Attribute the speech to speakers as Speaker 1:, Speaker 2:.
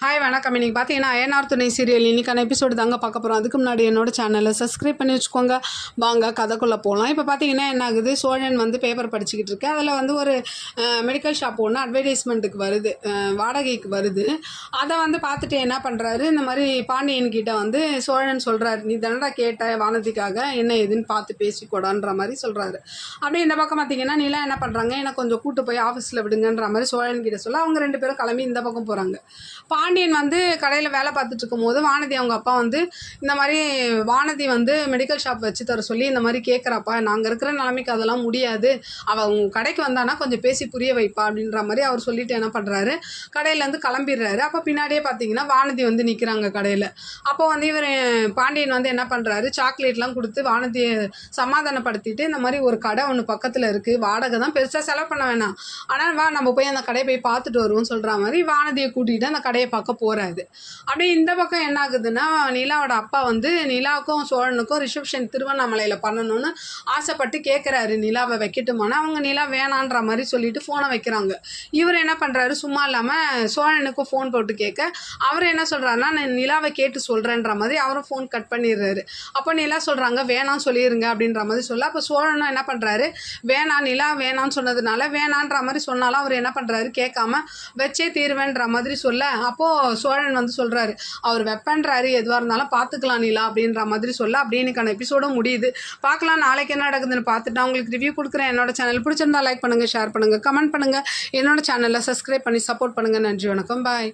Speaker 1: Hi வணக்கம். இன்றைக்கி பார்த்தீங்கன்னா அயனார் துணை சீரியல் இன்றைக்கான எபிசோடு தாங்க பார்க்க போகிறோம். அதுக்கு முன்னாடி என்னோடய சேனலை சப்ஸ்கிரைப் பண்ணி வச்சுக்கோங்க. வாங்க கதைக்குள்ளே போகலாம். இப்போ பார்த்தீங்கன்னா என்ன ஆகுது, சோழன் வந்து பேப்பர் படிச்சுக்கிட்டு இருக்கு. அதில் வந்து ஒரு மெடிக்கல் ஷாப் ஒன்று அட்வர்டைஸ்மெண்ட்டுக்கு வருது, வாடகைக்கு வருது. அதை வந்து பார்த்துட்டு என்ன பண்ணுறாரு, இந்த மாதிரி பாண்டியன் கிட்ட வந்து சோழன் சொல்கிறாரு, நீ தானடா கேட்ட வானதிக்காக, என்ன ஏதுன்னு பார்த்து பேசிக்கூடான்ற மாதிரி சொல்கிறாரு. அப்படியே இந்த பக்கம் பார்த்தீங்கன்னா நீலாம் என்ன பண்ணுறாங்க, எனக்கு கொஞ்சம் கூட்டு போய் ஆஃபீஸில் விடுங்கன்ற மாதிரி சோழன் கிட்ட சொல்ல அவங்க ரெண்டு பேரும் கிளம்பி இந்த பக்கம் போகிறாங்க. பாண்டியன் வந்து கடையில் வேலை பார்த்துட்டு இருக்கும்போது வானதி அவங்க அப்பா வந்து இந்த மாதிரி வானதி வந்து மெடிக்கல் ஷாப் வச்சு தர சொல்லி இந்த மாதிரி கேட்குறாப்பா, நாங்கள் இருக்கிற நிலைமைக்கு அதெல்லாம் முடியாது, அவள் உங்கள் கடைக்கு வந்தானா கொஞ்சம் பேசி புரிய வைப்பா அப்படின்ற மாதிரி அவர் சொல்லிட்டு என்ன பண்ணுறாரு, கடையிலேருந்து கிளம்பிடுறாரு. அப்போ பின்னாடியே பார்த்தீங்கன்னா வானதி வந்து நிற்கிறாங்க கடையில். அப்போ வந்து இவர் பாண்டியன் வந்து என்ன பண்ணுறாரு, சாக்லேட்லாம் கொடுத்து வானதியை சமாதானப்படுத்திட்டு இந்த மாதிரி ஒரு கடை ஒன்று பக்கத்தில் இருக்குது, வாடகை தான், பெருசாக செலவு பண்ண வேணாம், ஆனால் வா நம்ம போய் அந்த கடையை போய் பார்த்துட்டு வருவோம்னு சொல்கிற மாதிரி வானதியை கூட்டிகிட்டு அந்த கடையை பார்க்க போகிறாரு. அப்படியே இந்த பக்கம் என்ன ஆகுதுன்னா, நிலாவோட அப்பா வந்து நிலாவுக்கும் சோழனுக்கும் ரிசப்ஷன் திருவண்ணாமலையில் பண்ணணும்னு ஆசைப்பட்டு கேட்குறாரு, நிலாவை வைக்கட்டுமானா அவங்க நிலா வேணான்ற மாதிரி சொல்லிட்டு ஃபோனை வைக்கிறாங்க. இவர் என்ன பண்ணுறாரு, சும்மா இல்லாமல் சோழனுக்கும் ஃபோன் போட்டு கேட்க அவர் என்ன சொல்கிறாருன்னா, நான் நிலாவை கேட்டு சொல்கிறேன்ற மாதிரி அவரும் ஃபோன் கட் பண்ணிடுறாரு. அப்போ நிலா சொல்கிறாங்க வேணான்னு சொல்லிடுங்க அப்படின்ற மாதிரி சொல்ல, அப்போ சோழனும் என்ன பண்ணுறாரு, வேணாம் நிலா வேணான்னு சொன்னதுனால வேணான்ற மாதிரி சொன்னாலும் அவர் என்ன பண்ணுறாரு, கேட்காம வச்சே தீர்வேன்ற மாதிரி சொல்ல, அப்போது சோழன் வந்து சொல்கிறாரு, அவர் வெப்பன்றாரு, எதுவாக இருந்தாலும் பார்த்துக்கலாம் நிலா அப்படின்ற மாதிரி சொல்ல, அப்படியே எனக்கான எபிசோடும் முடியுது. பார்க்கலாம் நாளைக்கு என்ன நடக்குதுன்னு பார்த்துட்டு நான் உங்களுக்கு ரிவ்யூ கொடுக்குறேன். என்னோட சேனல் பிடிச்சிருந்தா லைக் பண்ணுங்கள், ஷேர் பண்ணுங்கள், கமெண்ட் பண்ணுங்கள், என்னோட சேனலில் சப்ஸ்கிரைப் பண்ணி சப்போர்ட் பண்ணுங்கள். நன்றி, வணக்கம், பாய்.